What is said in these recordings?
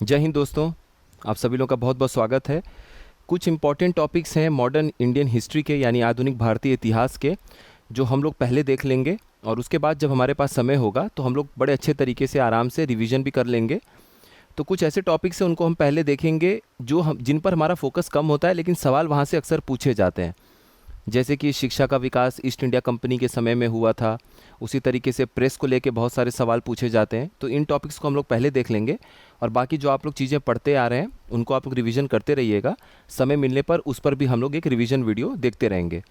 जय हिंद दोस्तों। आप सभी लोगों का बहुत बहुत स्वागत है। कुछ इम्पॉर्टेंट टॉपिक्स हैं मॉडर्न इंडियन हिस्ट्री के, यानी आधुनिक भारतीय इतिहास के, जो हम लोग पहले देख लेंगे और उसके बाद जब हमारे पास समय होगा तो हम लोग बड़े अच्छे तरीके से आराम से रिवीजन भी कर लेंगे। तो कुछ ऐसे टॉपिक्स हैं उनको हम पहले देखेंगे जो हम जिन पर हमारा फोकस कम होता है, लेकिन सवाल वहाँ से अक्सर पूछे जाते हैं। जैसे कि शिक्षा का विकास ईस्ट इंडिया कंपनी के समय में हुआ था, उसी तरीके से प्रेस को लेके बहुत सारे सवाल पूछे जाते हैं। तो इन टॉपिक्स को हम लोग पहले देख लेंगे और बाकी जो आप लोग चीज़ें पढ़ते आ रहे हैं उनको आप लोग रिवीजन करते रहिएगा। समय मिलने पर उस पर भी हम लोग एक रिवीजन वीडियो देखते रहेंगे।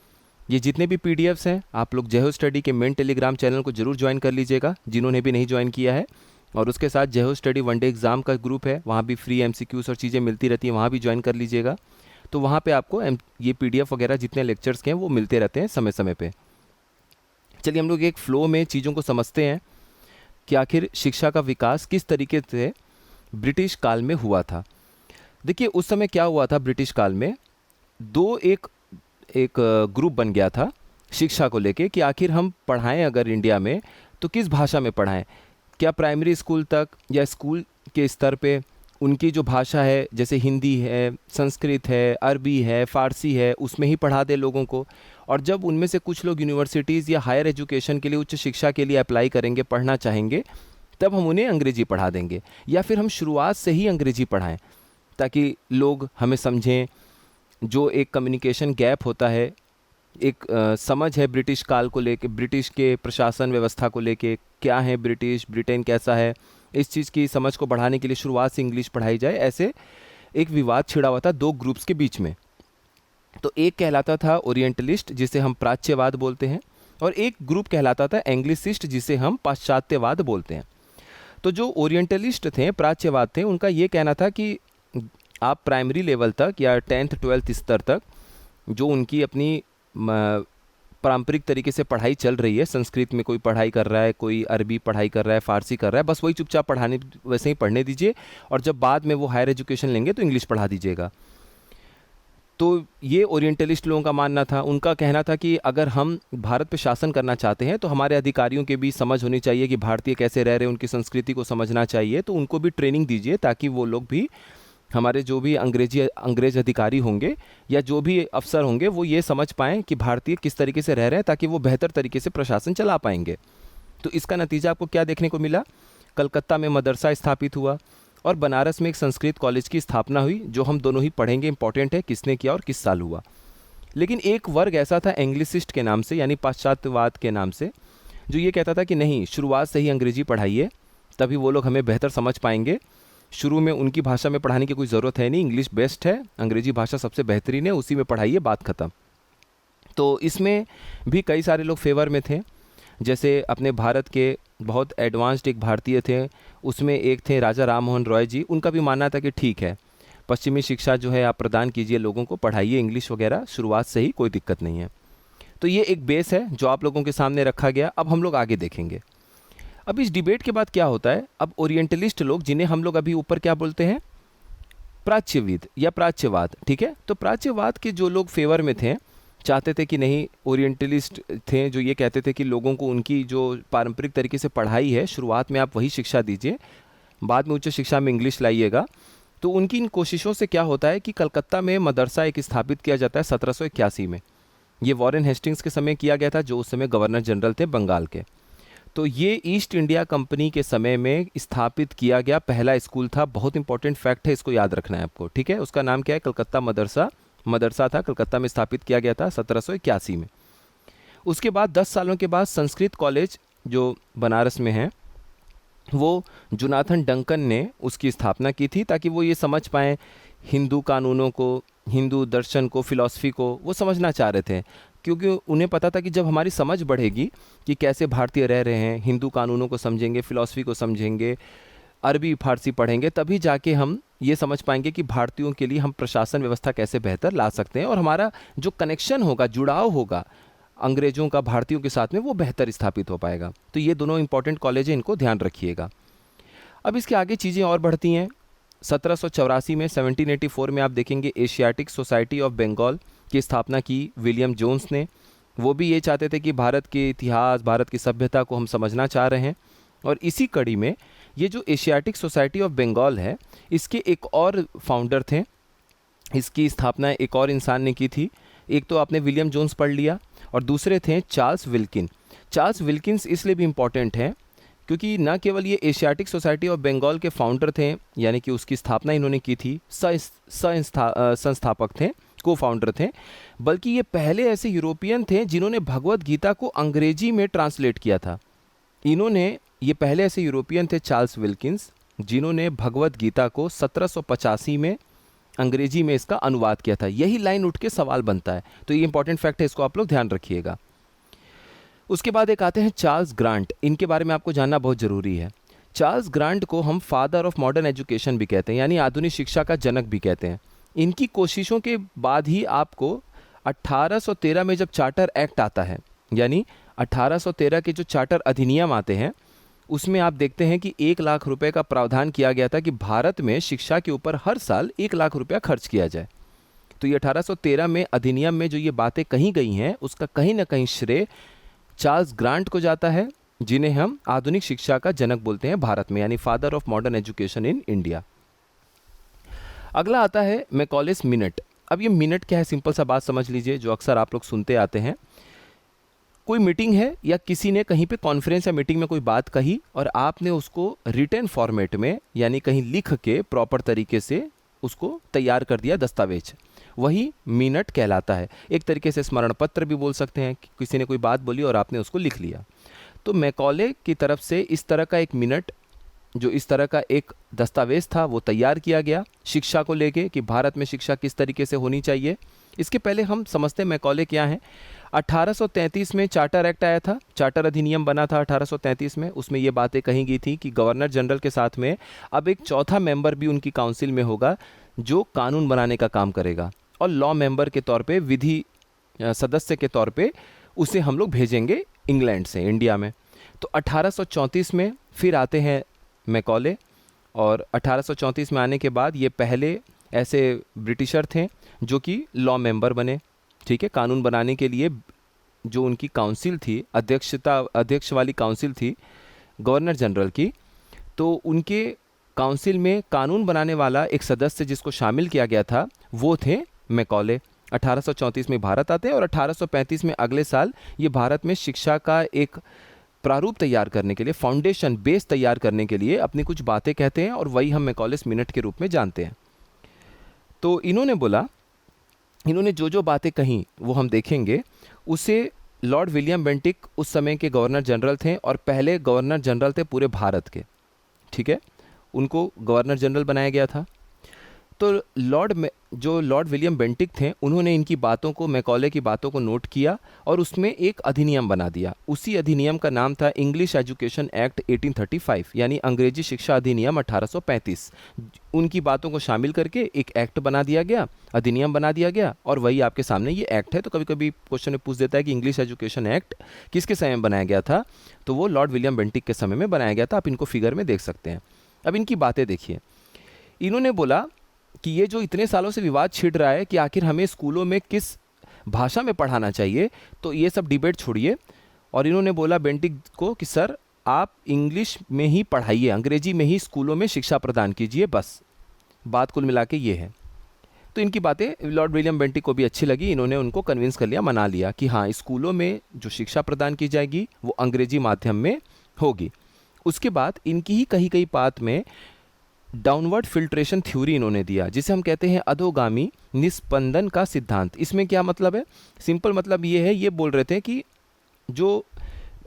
ये जितने भी पीडीएफ्स हैं आप लोग जय हो स्टडी के मेन टेलीग्राम चैनल को जरूर ज्वाइन कर लीजिएगा, जिन्होंने भी नहीं ज्वाइन किया है। और उसके साथ जय हो स्टडी वनडे एग्ज़ाम का ग्रुप है, वहाँ भी फ्री एमसीक्यूज और चीज़ें मिलती रहती हैं, वहाँ भी ज्वाइन कर लीजिएगा। तो वहाँ पे आपको ये पीडीएफ वगैरह जितने लेक्चर्स के हैं वो मिलते रहते हैं समय समय पे। चलिए हम लोग एक फ़्लो में चीज़ों को समझते हैं कि आखिर शिक्षा का विकास किस तरीके से ब्रिटिश काल में हुआ था। देखिए उस समय क्या हुआ था ब्रिटिश काल में, दो एक एक ग्रुप बन गया था शिक्षा को लेके कि आखिर हम पढ़ाएं अगर इंडिया में तो किस भाषा में पढ़ाएं। क्या प्राइमरी स्कूल तक या स्कूल के स्तर पे उनकी जो भाषा है, जैसे हिंदी है, संस्कृत है, अरबी है, फ़ारसी है, उसमें ही पढ़ा दें लोगों को। और जब उनमें से कुछ लोग यूनिवर्सिटीज़ या हायर एजुकेशन के लिए, उच्च शिक्षा के लिए अप्लाई करेंगे, पढ़ना चाहेंगे, तब हम उन्हें अंग्रेज़ी पढ़ा देंगे। या फिर हम शुरुआत से ही अंग्रेज़ी पढ़ाएं ताकि लोग हमें समझें। जो एक कम्युनिकेशन गैप होता है, एक समझ है ब्रिटिश काल को लेके, ब्रिटिश के प्रशासन व्यवस्था को लेके, क्या है ब्रिटिश, ब्रिटेन कैसा है, इस चीज़ की समझ को बढ़ाने के लिए शुरुआत से इंग्लिश पढ़ाई जाए। ऐसे एक विवाद छिड़ा हुआ था दो ग्रुप्स के बीच में। तो एक कहलाता था ओरिएंटलिस्ट, जिसे हम प्राच्यवाद बोलते हैं, और एक ग्रुप कहलाता था एंग्लिसिस्ट, जिसे हम पाश्चात्यवाद बोलते हैं। तो जो ओरिएंटलिस्ट थे, प्राच्यवाद थे, उनका ये कहना था कि आप प्राइमरी लेवल तक या 10th 12th स्तर तक जो उनकी अपनी पारंपरिक तरीके से पढ़ाई चल रही है, संस्कृत में कोई पढ़ाई कर रहा है, कोई अरबी पढ़ाई कर रहा है, फ़ारसी कर रहा है, बस वही चुपचाप पढ़ाने वैसे ही पढ़ने दीजिए, और जब बाद में वो हायर एजुकेशन लेंगे तो इंग्लिश पढ़ा दीजिएगा। तो ये ओरिएंटलिस्ट लोगों का मानना था। उनका कहना था कि अगर हम भारत पे शासन करना चाहते हैं तो हमारे अधिकारियों के भी समझ होनी चाहिए कि भारतीय कैसे रह रहे हैं, उनकी संस्कृति को समझना चाहिए। तो उनको भी ट्रेनिंग दीजिए ताकि वो लोग भी, हमारे जो भी अंग्रेज अधिकारी होंगे या जो भी अफसर होंगे, वो ये समझ पाएँ कि भारतीय किस तरीके से रह रहे हैं, ताकि वो बेहतर तरीके से प्रशासन चला पाएंगे। तो इसका नतीजा आपको क्या देखने को मिला? कलकत्ता में मदरसा स्थापित हुआ और बनारस में एक संस्कृत कॉलेज की स्थापना हुई, जो हम दोनों ही पढ़ेंगे, इंपॉर्टेंट है किसने किया और किस साल हुआ। लेकिन एक वर्ग ऐसा था एंग्लिसिस्ट के नाम से, यानी पाश्चात्यवाद के नाम से, जो ये कहता था कि नहीं, शुरुआत से ही अंग्रेजी पढ़ाइए, तभी वो लोग हमें बेहतर समझ पाएंगे। शुरू में उनकी भाषा में पढ़ाने की कोई ज़रूरत है नहीं, इंग्लिश बेस्ट है, अंग्रेजी भाषा सबसे बेहतरीन है, उसी में पढ़ाइए, बात ख़त्म। तो इसमें भी कई सारे लोग फेवर में थे। जैसे अपने भारत के बहुत एडवांस्ड एक भारतीय थे, उसमें एक थे राजा राम मोहन रॉय जी। उनका भी मानना था कि ठीक है, पश्चिमी शिक्षा जो है आप प्रदान कीजिए, लोगों को पढ़ाइए इंग्लिश वगैरह शुरुआत से ही, कोई दिक्कत नहीं है। तो ये एक बेस है जो आप लोगों के सामने रखा गया। अब हम लोग आगे देखेंगे। अब इस डिबेट के बाद क्या होता है, अब ओरिएंटलिस्ट लोग, जिन्हें हम लोग अभी ऊपर क्या बोलते हैं, प्राच्यविद या प्राच्यवाद, ठीक है। तो प्राच्यवाद के जो लोग फेवर में थे, चाहते थे कि नहीं, ओरिएंटलिस्ट थे जो ये कहते थे कि लोगों को उनकी जो पारंपरिक तरीके से पढ़ाई है, शुरुआत में आप वही शिक्षा दीजिए, बाद में उच्च शिक्षा में इंग्लिश लाइएगा। तो उनकी इन कोशिशों से क्या होता है कि कलकत्ता में मदरसा एक स्थापित किया जाता है 1781 में। ये वॉरेन हेस्टिंग्स के समय किया गया था, जो उस समय गवर्नर जनरल थे बंगाल के। तो ये ईस्ट इंडिया कंपनी के समय में स्थापित किया गया पहला स्कूल था। बहुत इंपॉर्टेंट फैक्ट है, इसको याद रखना है आपको, ठीक है। उसका नाम क्या है? कलकत्ता मदरसा था, कलकत्ता में स्थापित किया गया था 1781 में। उसके बाद 10 सालों के बाद संस्कृत कॉलेज जो बनारस में है, वो जोनाथन डंकन ने उसकी स्थापना की थी, ताकि वो ये समझ पाएँ हिंदू कानूनों को, हिंदू दर्शन को, फिलॉसफी को वो समझना चाह रहे थे। क्योंकि उन्हें पता था कि जब हमारी समझ बढ़ेगी कि कैसे भारतीय रह रहे हैं, हिंदू कानूनों को समझेंगे, फिलॉसफी को समझेंगे, अरबी फारसी पढ़ेंगे, तभी जाके हम ये समझ पाएंगे कि भारतीयों के लिए हम प्रशासन व्यवस्था कैसे बेहतर ला सकते हैं, और हमारा जो कनेक्शन होगा, जुड़ाव होगा अंग्रेज़ों का भारतीयों के साथ में, वो बेहतर स्थापित हो पाएगा। तो ये दोनों इंपॉर्टेंट कॉलेज हैं, इनको ध्यान रखिएगा। अब इसके आगे चीज़ें और बढ़ती हैं। 1784 में, 1784 में आप देखेंगे एशियाटिक सोसाइटी ऑफ बंगाल की स्थापना की विलियम जोन्स ने। वो भी ये चाहते थे कि भारत के इतिहास, भारत की सभ्यता को हम समझना चाह रहे हैं। और इसी कड़ी में ये जो एशियाटिक सोसाइटी ऑफ बंगाल है, इसके एक और फाउंडर थे। इसकी स्थापना एक और इंसान ने की थी। एक तो आपने विलियम जोन्स पढ़ लिया और दूसरे थे चार्ल्स विल्किन। चार्ल्स विल्किंस इसलिए भी इम्पॉर्टेंट हैं क्योंकि न केवल ये एशियाटिक सोसाइटी ऑफ बंगाल के फाउंडर थे, यानी कि उसकी स्थापना इन्होंने की थी, संस्थापक थे, को फाउंडर थे, बल्कि ये पहले ऐसे यूरोपियन थे जिन्होंने भगवत गीता को अंग्रेजी में ट्रांसलेट किया था। ये पहले ऐसे यूरोपियन थे चार्ल्स विल्किंस जिन्होंने भगवत गीता को 1785 में अंग्रेजी में इसका अनुवाद किया था। यही लाइन उठ के सवाल बनता है, तो ये इंपॉर्टेंट फैक्ट है, इसको आप लोग ध्यान रखिएगा। उसके बाद एक आते हैं चार्ल्स ग्रांट। इनके बारे में आपको जानना बहुत ज़रूरी है। चार्ल्स ग्रांट को हम फादर ऑफ मॉडर्न एजुकेशन भी कहते हैं, यानी आधुनिक शिक्षा का जनक भी कहते हैं। इनकी कोशिशों के बाद ही आपको 1813 में जब चार्टर एक्ट आता है, यानी 1813 के जो चार्टर अधिनियम आते हैं, उसमें आप देखते हैं कि 1 लाख रुपए का प्रावधान किया गया था कि भारत में शिक्षा के ऊपर हर साल 1 लाख रुपया खर्च किया जाए। तो ये 1813 में अधिनियम में जो ये बातें कही गई हैं, उसका कहीं ना कहीं श्रेय चार्ल्स ग्रांट को जाता है, जिन्हें हम आधुनिक शिक्षा का जनक बोलते हैं भारत में, यानी father of modern education in India. अगला आता है मैकॉलेस मिनट। अब ये मिनट क्या है, सिंपल सा बात समझ लीजिए, जो अक्सर आप लोग सुनते आते हैं। कोई मीटिंग है या किसी ने कहीं पे कॉन्फ्रेंस या मीटिंग में कोई बात कही और आपने उसको रिटन फॉर्मेट में, यानी कहीं लिख के प्रॉपर तरीके से उसको तैयार कर दिया दस्तावेज, वही मिनट कहलाता है। एक तरीके से स्मरण पत्र भी बोल सकते हैं, किसी ने कोई बात बोली और आपने उसको लिख लिया। तो मैकॉले की तरफ से इस तरह का एक मिनट, जो इस तरह का एक दस्तावेज था, वो तैयार किया गया शिक्षा को लेके कि भारत में शिक्षा किस तरीके से होनी चाहिए। इसके पहले हम समझते हैं मैकॉले क्या है। 1833 में चार्टर एक्ट आया था, चार्टर अधिनियम बना था 1833 में। उसमें ये बातें कही गई थी कि गवर्नर जनरल के साथ में अब एक चौथा मेंबर भी उनकी काउंसिल में होगा जो कानून बनाने का काम करेगा, और लॉ मेंबर के तौर पे, विधि सदस्य के तौर पे उसे हम लोग भेजेंगे इंग्लैंड से इंडिया में। तो 1834 में फिर आते हैं मैकॉले, और 1834 में आने के बाद ये पहले ऐसे ब्रिटिशर थे जो कि लॉ मेंबर बने, ठीक है। कानून बनाने के लिए जो उनकी काउंसिल थी, अध्यक्ष वाली काउंसिल थी गवर्नर जनरल की, तो उनके काउंसिल में कानून बनाने वाला एक सदस्य जिसको शामिल किया गया था, वो थे मैकॉले। 1834 में भारत आते हैं और 1835 में अगले साल ये भारत में शिक्षा का एक प्रारूप तैयार करने के लिए, फाउंडेशन बेस तैयार करने के लिए अपनी कुछ बातें कहते हैं, और वही हम मैकॉलेस मिनट के रूप में जानते हैं। तो इन्होंने बोला, इन्होंने जो जो बातें कहीं वो हम देखेंगे। उसे लॉर्ड विलियम बेंटिक उस समय के गवर्नर जनरल थे और पहले गवर्नर जनरल थे पूरे भारत के, ठीक है। उनको गवर्नर जनरल बनाया गया था। तो लॉर्ड विलियम बेंटिक थे, उन्होंने इनकी बातों को, मैकॉले की बातों को नोट किया और उसमें एक अधिनियम बना दिया। उसी अधिनियम का नाम था इंग्लिश एजुकेशन एक्ट 1835, यानी अंग्रेजी शिक्षा अधिनियम 1835। उनकी बातों को शामिल करके एक एक्ट बना दिया गया, अधिनियम बना दिया गया, और वही आपके सामने ये एक्ट है। तो कभी कभी क्वेश्चन में पूछ देता है कि इंग्लिश एजुकेशन एक्ट किसके समय में बनाया गया था, तो वो लॉर्ड विलियम बेंटिक के समय में बनाया गया था। आप इनको फिगर में देख सकते हैं। अब इनकी बातें देखिए। इन्होंने बोला कि ये जो इतने सालों से विवाद छिड़ रहा है कि आखिर हमें स्कूलों में किस भाषा में पढ़ाना चाहिए, तो ये सब डिबेट छोड़िए। और इन्होंने बोला बेंटिक को कि सर आप इंग्लिश में ही पढ़ाइए, अंग्रेजी में ही स्कूलों में शिक्षा प्रदान कीजिए, बस। बात कुल मिला के ये है। तो इनकी बातें लॉर्ड विलियम बेंटिक को भी अच्छी लगी। इन्होंने उनको कन्विंस कर लिया, मना लिया कि हाँ, स्कूलों में जो शिक्षा प्रदान की जाएगी वो अंग्रेजी माध्यम में होगी। उसके बाद इनकी ही कही कही बात में डाउनवर्ड फिल्ट्रेशन थ्योरी इन्होंने दिया, जिसे हम कहते हैं अधोगामी निस्पंदन का सिद्धांत। इसमें क्या मतलब है? सिंपल मतलब ये है, ये बोल रहे थे कि जो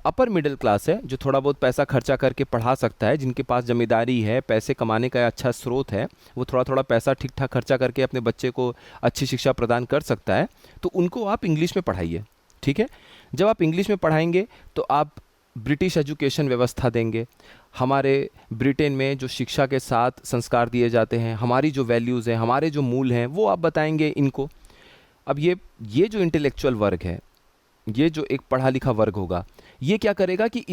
अपर मिडिल क्लास है, जो थोड़ा बहुत पैसा खर्चा करके पढ़ा सकता है, जिनके पास जमींदारी है, पैसे कमाने का अच्छा स्रोत है, वो थोड़ा थोड़ा पैसा ठीक ठाक खर्चा करके अपने बच्चे को अच्छी शिक्षा प्रदान कर सकता है, तो उनको आप इंग्लिश में पढ़ाइए, ठीक है। जब आप इंग्लिश में पढ़ाएंगे तो आप ब्रिटिश एजुकेशन व्यवस्था देंगे। हमारे ब्रिटेन में जो शिक्षा के साथ संस्कार दिए जाते हैं, हमारी जो वैल्यूज़ हैं, हमारे जो मूल हैं, वो आप बताएंगे इनको। अब ये जो इंटेलेक्चुअल वर्ग है, ये जो एक पढ़ा लिखा वर्ग होगा, ये क्या करेगा कि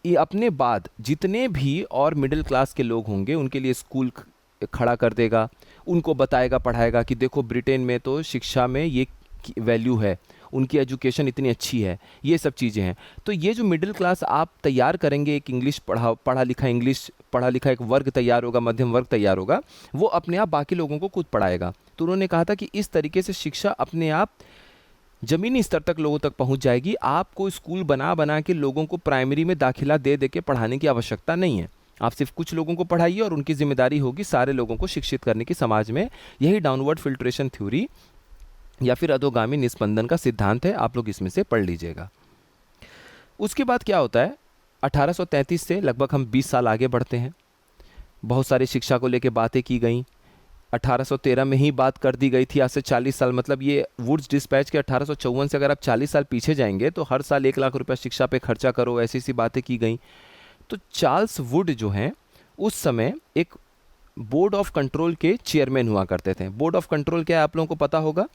ये अपने बाद जितने भी और मिडिल क्लास के लोग होंगे उनके लिए स्कूल खड़ा कर देगा, उनको बताएगा, पढ़ाएगा कि देखो ब्रिटेन में तो शिक्षा में ये वैल्यू है, उनकी एजुकेशन इतनी अच्छी है, ये सब चीज़ें हैं। तो ये जो मिडिल क्लास आप तैयार करेंगे एक इंग्लिश पढ़ा लिखा इंग्लिश पढ़ा लिखा एक वर्ग तैयार होगा, मध्यम वर्ग तैयार होगा, वो अपने आप बाकी लोगों को खुद पढ़ाएगा। तो उन्होंने कहा था कि इस तरीके से शिक्षा अपने आप ज़मीनी स्तर तक लोगों तक पहुंच जाएगी। आपको स्कूल बना बना के लोगों को प्राइमरी में दाखिला दे दे के पढ़ाने की आवश्यकता नहीं है। आप सिर्फ कुछ लोगों को पढ़ाइए और उनकी जिम्मेदारी होगी सारे लोगों को शिक्षित करने की समाज में। यही डाउनवर्ड फिल्ट्रेशन थ्योरी या फिर अधोगामी निस्पंदन का सिद्धांत है। आप लोग इसमें से पढ़ लीजिएगा। उसके बाद क्या होता है, 1833 से लगभग हम 20 साल आगे बढ़ते हैं। बहुत सारी शिक्षा को लेकर बातें की गई। 1813 में ही बात कर दी गई थी, आज से 40 साल, मतलब ये वुड्स डिस्पैच के 1854 से अगर आप 40 साल पीछे जाएंगे तो हर साल 1 लाख रुपया शिक्षा पे खर्चा करो, ऐसी सी बातें की गई। तो चार्ल्स वुड जो हैं उस समय एक बोर्ड ऑफ कंट्रोल के चेयरमैन हुआ करते थे। बोर्ड ऑफ कंट्रोल क्या है आप लोगों को पता होगा।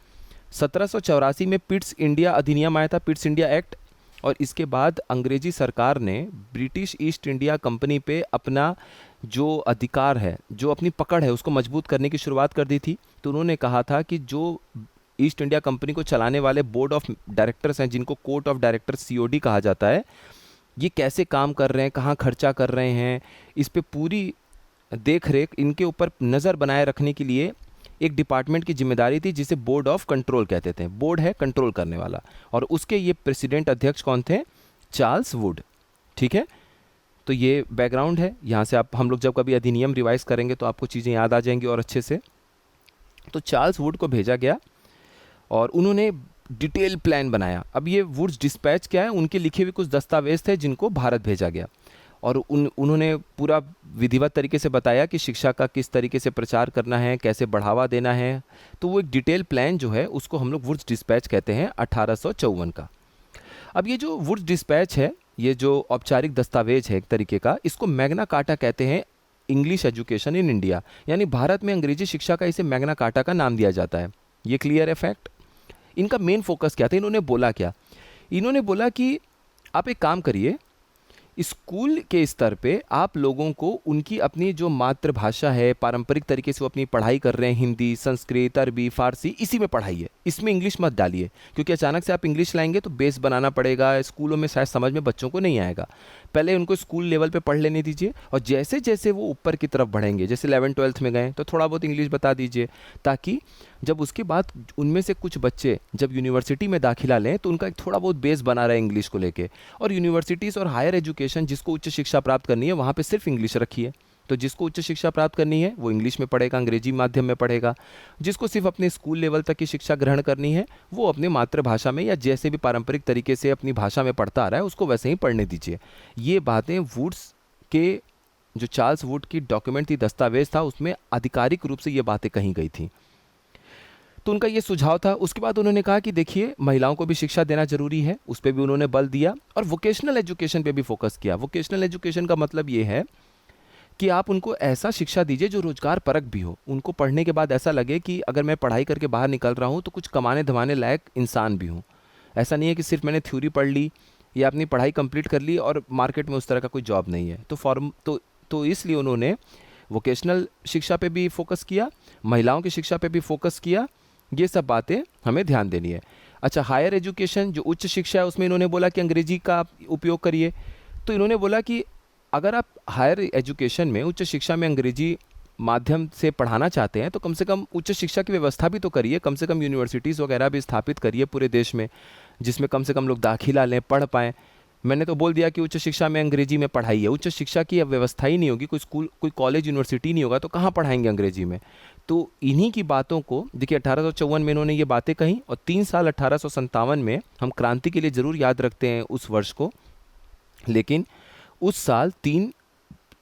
1784 में पिट्स इंडिया अधिनियम आया था, पिट्स इंडिया एक्ट, और इसके बाद अंग्रेजी सरकार ने ब्रिटिश ईस्ट इंडिया कंपनी पे अपना जो अधिकार है, जो अपनी पकड़ है, उसको मजबूत करने की शुरुआत कर दी थी। तो उन्होंने कहा था कि जो ईस्ट इंडिया कंपनी को चलाने वाले बोर्ड ऑफ डायरेक्टर्स हैं, जिनको कोर्ट ऑफ डायरेक्टर्स सीओडी कहा जाता है, ये कैसे काम कर रहे हैं, कहाँ खर्चा कर रहे हैं, इस पे पूरी देख रेख, इनके ऊपर नज़र बनाए रखने के लिए एक डिपार्टमेंट की जिम्मेदारी थी जिसे बोर्ड ऑफ कंट्रोल कहते थे। बोर्ड है कंट्रोल करने वाला, और उसके ये प्रेसिडेंट अध्यक्ष कौन थे, चार्ल्स वुड। ठीक है, तो ये बैकग्राउंड है। यहाँ से आप, हम लोग जब कभी अधिनियम रिवाइज करेंगे तो आपको चीज़ें याद आ जाएंगी और अच्छे से। तो चार्ल्स वुड को भेजा गया और उन्होंने डिटेल प्लान बनाया। अब ये वुड्स डिस्पैच क्या है, उनके लिखे हुए कुछ दस्तावेज थे जिनको भारत भेजा गया, और उन्होंने पूरा विधिवत तरीके से बताया कि शिक्षा का किस तरीके से प्रचार करना है, कैसे बढ़ावा देना है। तो वो एक डिटेल प्लान जो है उसको हम लोग वुड्स डिस्पैच कहते हैं 1854 का। अब ये जो वुड्स डिस्पैच है, ये जो औपचारिक दस्तावेज है एक तरीके का, इसको मैग्ना कार्टा कहते हैं इंग्लिश एजुकेशन इन इंडिया, यानी भारत में अंग्रेजी शिक्षा का इसे मैग्ना कार्टा का नाम दिया जाता है। ये क्लियर है फैक्ट। इनका मेन फोकस क्या था, इन्होंने बोला क्या, इन्होंने बोला कि आप एक काम करिए, स्कूल के स्तर पे आप लोगों को उनकी अपनी जो मातृभाषा है, पारंपरिक तरीके से वो अपनी पढ़ाई कर रहे हैं, हिंदी, संस्कृत, अरबी, फारसी, इसी में पढ़ाइए, इसमें इंग्लिश मत डालिए, क्योंकि अचानक से आप इंग्लिश लाएंगे तो बेस बनाना पड़ेगा, स्कूलों में शायद समझ में बच्चों को नहीं आएगा। पहले उनको स्कूल लेवल पे पढ़ लेने दीजिए, और जैसे जैसे वो ऊपर की तरफ बढ़ेंगे, जैसे 11th-12th में गए तो थोड़ा बहुत इंग्लिश बता दीजिए, ताकि जब उसके बाद उनमें से कुछ बच्चे जब यूनिवर्सिटी में दाखिला लें तो उनका एक थोड़ा बहुत बेस बना रहे इंग्लिश को लेके। और यूनिवर्सिटीज़ और हायर एजुकेशन, जिसको उच्च शिक्षा प्राप्त करनी है, वहाँ पे सिर्फ इंग्लिश रखिए। तो जिसको उच्च शिक्षा प्राप्त करनी है वो इंग्लिश में पढ़ेगा, अंग्रेजी माध्यम में पढ़ेगा। जिसको सिर्फ अपने स्कूल लेवल तक की शिक्षा ग्रहण करनी है वो अपने मातृभाषा में या जैसे भी पारंपरिक तरीके से अपनी भाषा में पढ़ता आ रहा है उसको वैसे ही पढ़ने दीजिए। ये बातें वुड्स के, जो चार्ल्स वुड की डॉक्यूमेंट थी, दस्तावेज था, उसमें आधिकारिक रूप से ये बातें कही गई थी। तो उनका ये सुझाव था। उसके बाद उन्होंने कहा कि देखिए, महिलाओं को भी शिक्षा देना जरूरी है, उस पर भी उन्होंने बल दिया, और वोकेशनल एजुकेशन पे भी फोकस किया। वोकेशनल एजुकेशन का मतलब ये है कि आप उनको ऐसा शिक्षा दीजिए जो रोजगार परक भी हो, उनको पढ़ने के बाद ऐसा लगे कि अगर मैं पढ़ाई करके बाहर निकल रहा हूँ तो कुछ कमाने धमाने लायक इंसान भी हूँ। ऐसा नहीं है कि सिर्फ मैंने थ्योरी पढ़ ली या अपनी पढ़ाई कंप्लीट कर ली और मार्केट में उस तरह का कोई जॉब नहीं है। तो इसलिए उन्होंने वोकेशनल शिक्षा पे भी फोकस किया, महिलाओं की शिक्षा पे भी फोकस किया। ये सब बातें हमें ध्यान देनी है। अच्छा, हायर एजुकेशन, जो उच्च शिक्षा है, उसमें इन्होंने बोला कि अंग्रेजी का उपयोग करिए। तो इन्होंने बोला कि अगर आप हायर एजुकेशन में, उच्च शिक्षा में अंग्रेजी माध्यम से पढ़ाना चाहते हैं तो कम से कम उच्च शिक्षा की व्यवस्था भी तो करिए, कम से कम यूनिवर्सिटीज़ वगैरह भी स्थापित करिए पूरे देश में, जिसमें कम से कम लोग दाखिला लें, पढ़ पाएँ। मैंने तो बोल दिया कि उच्च शिक्षा में अंग्रेजी में पढ़ाई है, उच्च शिक्षा की अब व्यवस्था ही नहीं होगी, कोई स्कूल, कोई कॉलेज, यूनिवर्सिटी नहीं होगा तो कहाँ पढ़ाएंगे अंग्रेजी में। तो इन्हीं की बातों को देखिए, 1854 में इन्होंने ये बातें कहीं, और 3 साल 1857 में, हम क्रांति के लिए ज़रूर याद रखते हैं उस वर्ष को, लेकिन उस साल 3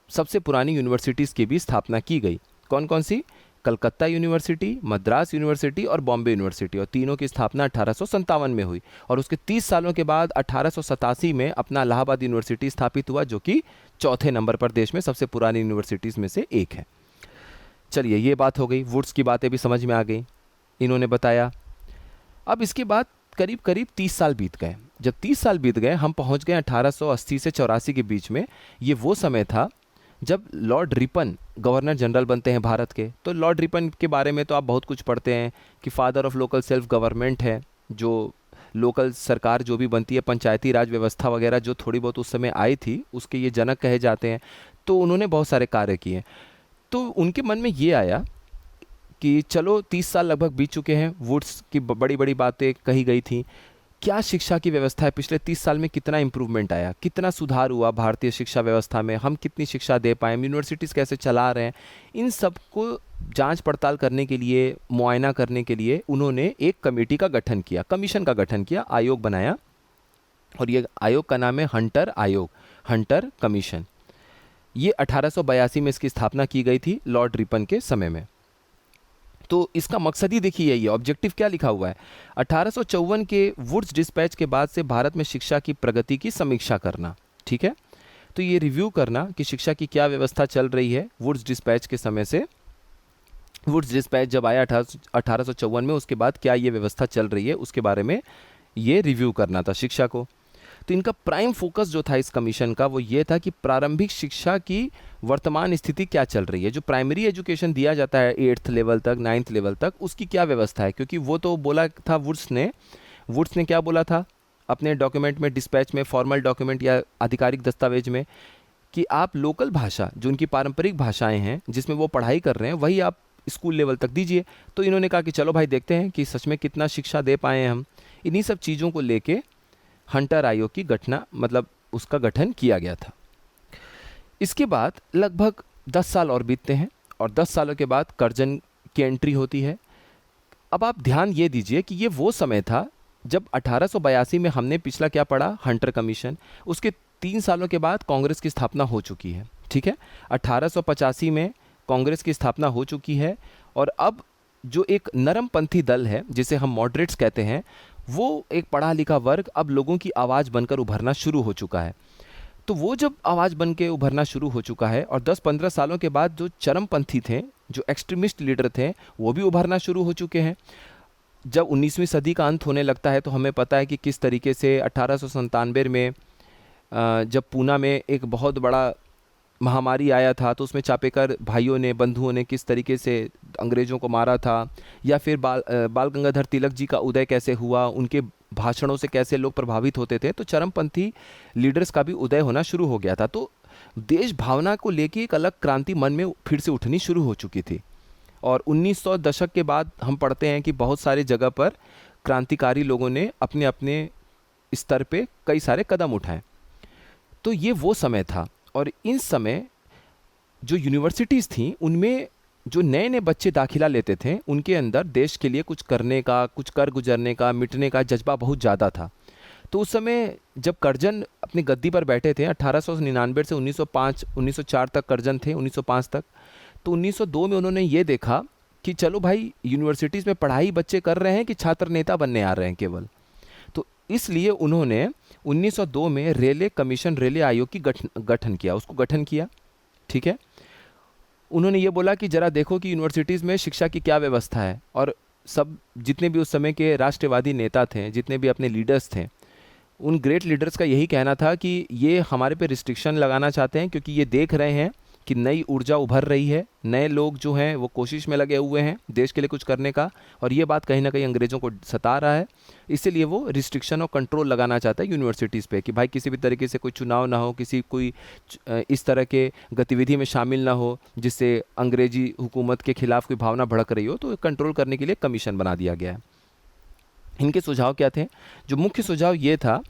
सबसे पुरानी यूनिवर्सिटीज़ की भी स्थापना की गई। कौन कौन सी? कलकत्ता यूनिवर्सिटी, मद्रास यूनिवर्सिटी और बॉम्बे यूनिवर्सिटी, और तीनों की स्थापना 1857 में हुई। और उसके 30 सालों के बाद 1887 में अपना इलाहाबाद यूनिवर्सिटी स्थापित हुआ, जो कि चौथे नंबर पर देश में सबसे पुरानी यूनिवर्सिटीज़ में से एक है। चलिए, ये बात हो गई, वुड्स की बातें भी समझ में आ गई, इन्होंने बताया। अब इसके बाद करीब करीब 30 साल बीत गए। जब 30 साल बीत गए, हम पहुंच गए 1880 से 84 के बीच में। ये वो समय था जब लॉर्ड रिपन गवर्नर जनरल बनते हैं भारत के। तो लॉर्ड रिपन के बारे में तो आप बहुत कुछ पढ़ते हैं कि father of local self government है, जो लोकल सरकार जो भी बनती है, पंचायती राज व्यवस्था वगैरह जो थोड़ी बहुत उस समय आई थी, उसके ये जनक कहे जाते हैं। तो उन्होंने बहुत सारे कार्य किए। तो उनके मन में ये आया कि चलो 30 साल लगभग बीत चुके हैं, वुड्स की बड़ी बड़ी बातें कही गई थी, क्या शिक्षा की व्यवस्था है, पिछले 30 साल में कितना इम्प्रूवमेंट आया, कितना सुधार हुआ भारतीय शिक्षा व्यवस्था में, हम कितनी शिक्षा दे पाए, यूनिवर्सिटीज़ कैसे चला रहे हैं, इन सब को जांच पड़ताल करने के लिए, मुआयना करने के लिए उन्होंने एक कमेटी का गठन किया, कमीशन का गठन किया, आयोग बनाया। और ये आयोग का नाम है हंटर आयोग, हंटर कमीशन। ये 1882 में इसकी स्थापना की गई थी लॉर्ड रिपन के समय में। तो इसका मकसद ही देखिए यही है, ऑब्जेक्टिव क्या लिखा हुआ है, 1854 के वुड्स डिस्पैच के बाद से भारत में शिक्षा की प्रगति की समीक्षा करना। ठीक है, तो ये रिव्यू करना कि शिक्षा की क्या व्यवस्था चल रही है वुड्स डिस्पैच के समय से, वुड्स डिस्पैच जब आया 1854 में, उसके बाद क्या ये व्यवस्था चल रही है उसके बारे में ये रिव्यू करना था शिक्षा को। तो इनका प्राइम फोकस जो था इस कमीशन का वो ये था कि प्रारंभिक शिक्षा की वर्तमान स्थिति क्या चल रही है, जो प्राइमरी एजुकेशन दिया जाता है 8th लेवल तक, 9th लेवल तक, उसकी क्या व्यवस्था है। क्योंकि वो तो बोला था वुड्स ने क्या बोला था अपने डॉक्यूमेंट में, डिस्पैच में, फॉर्मल डॉक्यूमेंट या आधिकारिक दस्तावेज में, कि आप लोकल भाषा जो उनकी पारंपरिक भाषाएं हैं जिसमें वो पढ़ाई कर रहे हैं वही आप स्कूल लेवल तक दीजिए। तो इन्होंने कहा कि चलो भाई देखते हैं कि सच में कितना शिक्षा दे पाए हैं हम। इन्हीं सब चीज़ों को लेके हंटर आयोग की घटना, मतलब उसका गठन किया गया था। इसके बाद लगभग 10 साल और बीतते हैं और 10 सालों के बाद कर्जन की एंट्री होती है। अब आप ध्यान ये दीजिए कि ये वो समय था जब 1882 में हमने पिछला क्या पढ़ा, हंटर कमीशन, उसके 3 सालों के बाद कांग्रेस की स्थापना हो चुकी है। ठीक है, 1885 में कांग्रेस की स्थापना हो चुकी है और अब जो एक नरमपंथी दल है जिसे हम मॉडरेट्स कहते हैं, वो एक पढ़ा लिखा वर्ग अब लोगों की आवाज़ बनकर उभरना शुरू हो चुका है। तो वो जब आवाज़ बन के उभरना शुरू हो चुका है और 10-15 सालों के बाद जो चरमपंथी थे, जो एक्सट्रीमिस्ट लीडर थे, वो भी उभरना शुरू हो चुके हैं। जब 19वीं सदी का अंत होने लगता है तो हमें पता है कि किस तरीके से 1897 में जब पूना में एक बहुत बड़ा महामारी आया था तो उसमें चापेकर भाइयों ने, बंधुओं ने किस तरीके से अंग्रेज़ों को मारा था, या फिर बाल गंगाधर तिलक जी का उदय कैसे हुआ, उनके भाषणों से कैसे लोग प्रभावित होते थे। तो चरमपंथी लीडर्स का भी उदय होना शुरू हो गया था। तो देश भावना को लेके एक अलग क्रांति मन में फिर से उठनी शुरू हो चुकी थी। और 1900 दशक के बाद हम पढ़ते हैं कि बहुत सारी जगह पर क्रांतिकारी लोगों ने अपने अपने स्तर पे कई सारे कदम उठाए। तो ये वो समय था और इन समय जो यूनिवर्सिटीज़ थीं उनमें जो नए नए बच्चे दाखिला लेते थे उनके अंदर देश के लिए कुछ करने का, कुछ कर गुजरने का, मिटने का जज्बा बहुत ज़्यादा था। तो उस समय जब कर्जन अपनी गद्दी पर बैठे थे 1899 से 1904 तक कर्जन थे, 1905 तक, तो 1902 में उन्होंने ये देखा कि चलो भाई यूनिवर्सिटीज़ में पढ़ाई बच्चे कर रहे हैं कि छात्र नेता बनने आ रहे हैं केवल। तो इसलिए उन्होंने 1902 में रेले कमीशन, रेले आयोग की गठन किया, उसको गठन किया। ठीक है, उन्होंने ये बोला कि ज़रा देखो कि यूनिवर्सिटीज़ में शिक्षा की क्या व्यवस्था है। और सब जितने भी उस समय के राष्ट्रवादी नेता थे, जितने भी अपने लीडर्स थे, उन ग्रेट लीडर्स का यही कहना था कि ये हमारे पे रिस्ट्रिक्शन लगाना चाहते हैं क्योंकि ये देख रहे हैं कि नई ऊर्जा उभर रही है, नए लोग जो हैं वो कोशिश में लगे हुए हैं देश के लिए कुछ करने का, और ये बात कहीं ना कहीं अंग्रेज़ों को सता रहा है। इसीलिए वो रिस्ट्रिक्शन और कंट्रोल लगाना चाहता है यूनिवर्सिटीज़ पे कि भाई किसी भी तरीके से कोई चुनाव ना हो, कोई इस तरह के गतिविधि में शामिल ना हो जिससे अंग्रेजी हुकूमत के खिलाफ कोई भावना भड़क रही हो। तो कंट्रोल करने के लिए कमीशन बना दिया गया है। इनके सुझाव क्या थे? जो मुख्य सुझाव ये था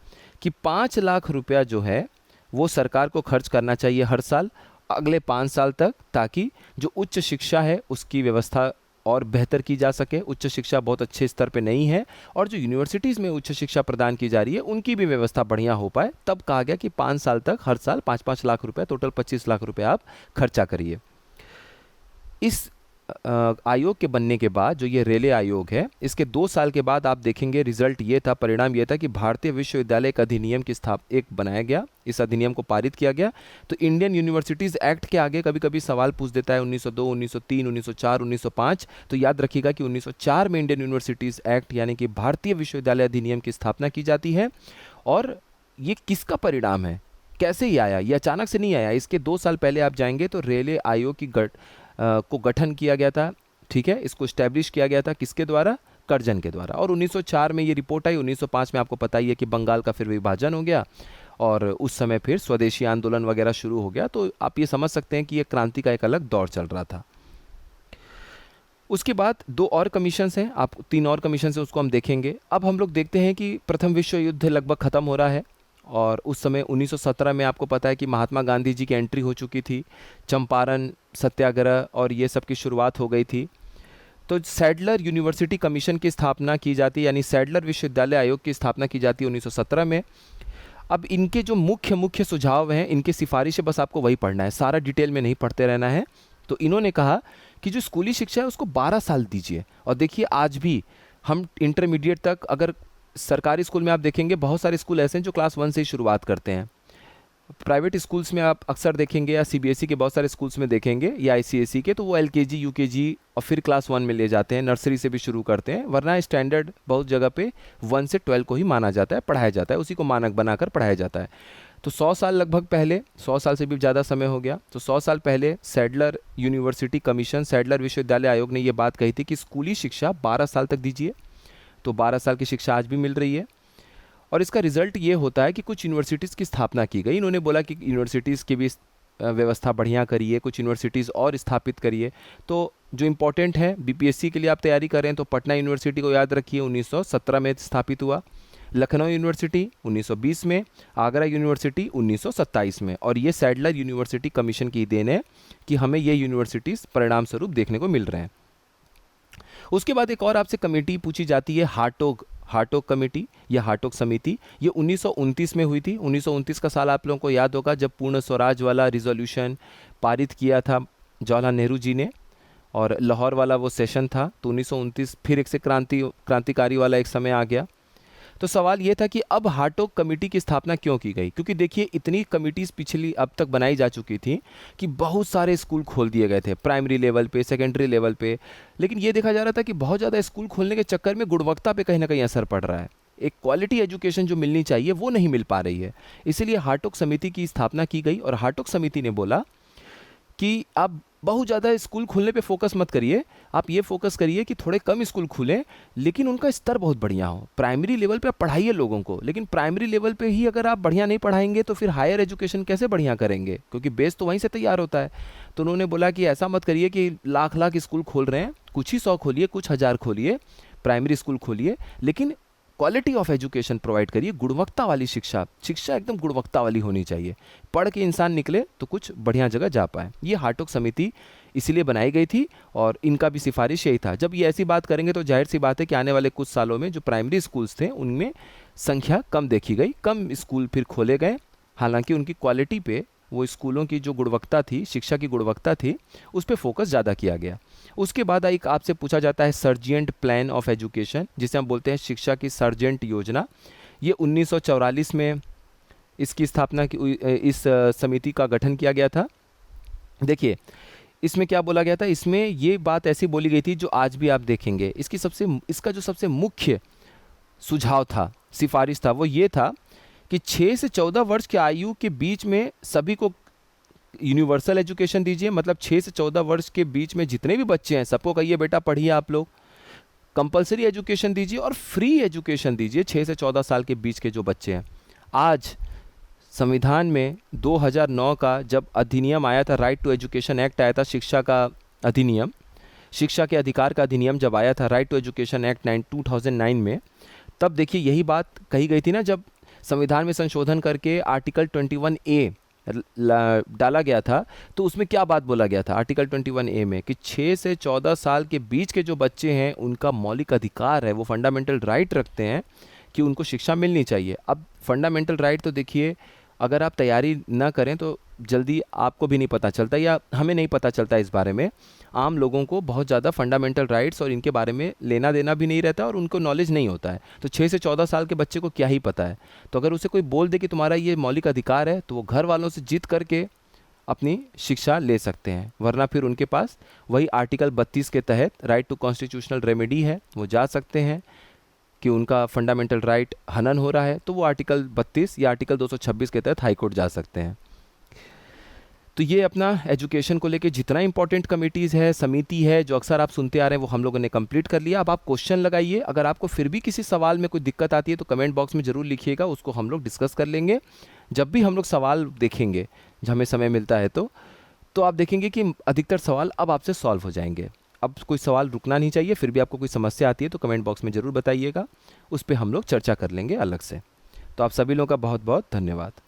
कि 5 लाख रुपया जो है वो सरकार को खर्च करना चाहिए हर साल अगले 5 साल तक, ताकि जो उच्च शिक्षा है उसकी व्यवस्था और बेहतर की जा सके। उच्च शिक्षा बहुत अच्छे स्तर पे नहीं है और जो यूनिवर्सिटीज़ में उच्च शिक्षा प्रदान की जा रही है उनकी भी व्यवस्था बढ़िया हो पाए। तब कहा गया कि 5 साल तक हर साल 5-5 लाख रुपए, टोटल 25 लाख रुपए आप खर्चा करिए। इस आयोग के बनने के बाद, जो ये रेले आयोग है, इसके 2 साल के बाद आप देखेंगे रिजल्ट ये था, परिणाम ये था कि भारतीय विश्वविद्यालय एक अधिनियम की एक बनाया गया, इस अधिनियम को पारित किया गया। तो इंडियन यूनिवर्सिटीज़ एक्ट के आगे कभी कभी सवाल पूछ देता है 1902, 1903, 1904, 1905, तो याद रखिएगा कि 1904 में इंडियन यूनिवर्सिटीज़ एक्ट यानी कि भारतीय विश्वविद्यालय अधिनियम की स्थापना की जाती है। और ये किसका परिणाम है, कैसे ही आया? ये अचानक से नहीं आया। इसके 2 साल पहले आप जाएंगे तो रेले आयोग की को गठन किया गया था। ठीक है, इसको स्टैब्लिश किया गया था किसके द्वारा? कर्जन के द्वारा। और 1904 में ये रिपोर्ट आई। 1905 में आपको पता ही है कि बंगाल का फिर विभाजन हो गया और उस समय फिर स्वदेशी आंदोलन वगैरह शुरू हो गया। तो आप ये समझ सकते हैं कि ये क्रांति का एक अलग दौर चल रहा था। उसके बाद 2 और कमीशंस हैं, आप 3 और कमीशंस हैं, उसको हम देखेंगे। अब हम लोग देखते हैं कि प्रथम विश्व युद्ध लगभग ख़त्म हो रहा है और उस समय 1917 में आपको पता है कि महात्मा गांधी जी की एंट्री हो चुकी थी, चंपारण सत्याग्रह और ये सब की शुरुआत हो गई थी। तो सैडलर यूनिवर्सिटी कमीशन की स्थापना की जाती है, यानी सैडलर विश्वविद्यालय आयोग की स्थापना की जाती है 1917 में। अब इनके जो मुख्य मुख्य सुझाव हैं, इनकी सिफारिशें, बस आपको वही पढ़ना है, सारा डिटेल में नहीं पढ़ते रहना है। तो इन्होंने कहा कि जो स्कूली शिक्षा है उसको 12 साल दीजिए। और देखिए आज भी हम इंटरमीडिएट तक, अगर सरकारी स्कूल में आप देखेंगे बहुत सारे स्कूल ऐसे हैं जो क्लास 1 से ही शुरुआत करते हैं। प्राइवेट स्कूल्स में आप अक्सर देखेंगे या सीबीएसई के बहुत सारे स्कूल्स में देखेंगे या आईसीएसई के, तो वो एलकेजी यूकेजी और फिर क्लास 1 में ले जाते हैं, नर्सरी से भी शुरू करते हैं। वरना स्टैंडर्ड बहुत जगह पे 1 से 12 को ही माना जाता है, पढ़ाया जाता है, उसी को मानक बनाकर पढ़ाया जाता है। तो 100 साल लगभग पहले, 100 साल से भी ज़्यादा समय हो गया, तो 100 साल पहले सैडलर यूनिवर्सिटी कमीशन, सैडलर विश्वविद्यालय आयोग ने ये बात कही थी कि स्कूली शिक्षा 12 साल तक दीजिए। तो 12 साल की शिक्षा आज भी मिल रही है। और इसका रिजल्ट ये होता है कि कुछ यूनिवर्सिटीज़ की स्थापना की गई। इन्होंने बोला कि यूनिवर्सिटीज़ की भी व्यवस्था बढ़िया करिए, कुछ यूनिवर्सिटीज़ और स्थापित करिए। तो जो इम्पोर्टेंट है, बीपीएससी के लिए आप तैयारी करें तो पटना यूनिवर्सिटी को याद रखिए, 1917 में स्थापित हुआ। लखनऊ यूनिवर्सिटी 1920 में, आगरा यूनिवर्सिटी 1927 में। और ये सैडलर यूनिवर्सिटी कमीशन की देन है कि हमें ये यूनिवर्सिटीज़ परिणाम स्वरूप देखने को मिल रहे हैं। उसके बाद एक और आपसे कमेटी पूछी जाती है, हार्टोग कमेटी या हार्टोग समिति। ये 1929 में हुई थी। 1929 का साल आप लोगों को याद होगा जब पूर्ण स्वराज वाला रिजोल्यूशन पारित किया था जवाहरलाल नेहरू जी ने, और लाहौर वाला वो सेशन था। तो 1929 फिर एक से क्रांतिकारी वाला एक समय आ गया। तो सवाल ये था कि अब हार्टोग कमेटी की स्थापना क्यों की गई, क्योंकि देखिए इतनी कमिटीज़ पिछली अब तक बनाई जा चुकी थी कि बहुत सारे स्कूल खोल दिए गए थे, प्राइमरी लेवल पे, सेकेंडरी लेवल पे। लेकिन ये देखा जा रहा था कि बहुत ज़्यादा स्कूल खोलने के चक्कर में गुणवत्ता पे कहीं ना कहीं असर पड़ रहा है। एक क्वालिटी एजुकेशन जो मिलनी चाहिए वो नहीं मिल पा रही है। इसीलिए हार्टोग समिति की स्थापना की गई और हार्टोग समिति ने बोला कि आप बहुत ज़्यादा स्कूल खुलने पे फोकस मत करिए, आप ये फोकस करिए कि थोड़े कम स्कूल खुलें लेकिन उनका स्तर बहुत बढ़िया हो। प्राइमरी लेवल पे आप पढ़ाइए लोगों को, लेकिन प्राइमरी लेवल पे ही अगर आप बढ़िया नहीं पढ़ाएंगे तो फिर हायर एजुकेशन कैसे बढ़िया करेंगे, क्योंकि बेस तो वहीं से तैयार होता है। तो उन्होंने बोला कि ऐसा मत करिए कि लाख लाख स्कूल खोल रहे हैं, कुछ ही 100 खोलिए, कुछ 1000 खोलिए, प्राइमरी स्कूल खोलिए, लेकिन क्वालिटी ऑफ एजुकेशन प्रोवाइड करिए, गुणवत्ता वाली शिक्षा एकदम गुणवत्ता वाली होनी चाहिए, पढ़ के इंसान निकले तो कुछ बढ़िया जगह जा पाए। ये हार्टोग समिति इसीलिए बनाई गई थी और इनका भी सिफारिश यही था। जब ये ऐसी बात करेंगे तो जाहिर सी बात है कि आने वाले कुछ सालों में जो प्राइमरी स्कूल्स थे उनमें संख्या कम देखी गई, कम स्कूल फिर खोले गए। हालांकि उनकी क्वालिटी पे, वो स्कूलों की जो गुणवत्ता थी, शिक्षा की गुणवत्ता थी, उस पर फोकस ज़्यादा किया गया। उसके बाद एक आपसे पूछा जाता है सर्जेंट प्लान ऑफ एजुकेशन, जिसे हम बोलते हैं शिक्षा की सर्जेंट योजना। ये 1944 में इसकी स्थापना की, इस समिति का गठन किया गया था। देखिए इसमें क्या बोला गया था, इसमें ये बात ऐसी बोली गई थी जो आज भी आप देखेंगे। इसका जो सबसे मुख्य सुझाव था, सिफारिश था, वो ये था कि 6 से 14 वर्ष की आयु के बीच में सभी को यूनिवर्सल एजुकेशन दीजिए। मतलब 6 से 14 वर्ष के बीच में जितने भी बच्चे हैं सबको कहिए बेटा पढ़िए, आप लोग कंपलसरी एजुकेशन दीजिए और फ्री एजुकेशन दीजिए 6 से 14 साल के बीच के जो बच्चे हैं। आज संविधान में 2009 का जब अधिनियम आया था, राइट टू एजुकेशन एक्ट आया था, शिक्षा का अधिनियम, शिक्षा के अधिकार का अधिनियम जब आया था, राइट टू एजुकेशन एक्ट 2009 में, तब देखिए यही बात कही गई थी ना, जब संविधान में संशोधन करके आर्टिकल 21A डाला गया था, तो उसमें क्या बात बोला गया था आर्टिकल 21A में कि 6 से 14 साल के बीच के जो बच्चे हैं उनका मौलिक अधिकार है, वो फंडामेंटल राइट रखते हैं कि उनको शिक्षा मिलनी चाहिए। अब फंडामेंटल राइट तो देखिए अगर आप तैयारी ना करें तो जल्दी आपको भी नहीं पता चलता, या हमें नहीं पता चलता इस बारे में। आम लोगों को बहुत ज़्यादा फंडामेंटल राइट्स और इनके बारे में लेना देना भी नहीं रहता और उनको नॉलेज नहीं होता है। तो 6 से 14 साल के बच्चे को क्या ही पता है। तो अगर उसे कोई बोल दे कि तुम्हारा ये मौलिक अधिकार है, तो वो घर वालों से जिद करके अपनी शिक्षा ले सकते हैं, वरना फिर उनके पास वही आर्टिकल 32 के तहत राइट टू कॉन्स्टिट्यूशनल रेमेडी है, वो जा सकते हैं कि उनका फंडामेंटल राइट हनन हो रहा है, तो वो आर्टिकल 32 या आर्टिकल 226 के तहत हाईकोर्ट जा सकते हैं। तो ये अपना एजुकेशन को लेके जितना इंपॉर्टेंट कमिटीज़ है, समिति है, जो अक्सर आप सुनते आ रहे हैं, वो हम लोगों ने कंप्लीट कर लिया। अब आप क्वेश्चन लगाइए। अगर आपको फिर भी किसी सवाल में कोई दिक्कत आती है तो कमेंट बॉक्स में ज़रूर लिखिएगा, उसको हम लोग डिस्कस कर लेंगे। जब भी हम लोग सवाल देखेंगे, जब हमें समय मिलता है तो आप देखेंगे कि अधिकतर सवाल अब आपसे सॉल्व हो जाएंगे। अब कोई सवाल रुकना नहीं चाहिए। फिर भी आपको कोई समस्या आती है तो कमेंट बॉक्स में ज़रूर बताइएगा, उस पर हम लोग चर्चा कर लेंगे अलग से। तो आप सभी लोगों का बहुत बहुत धन्यवाद।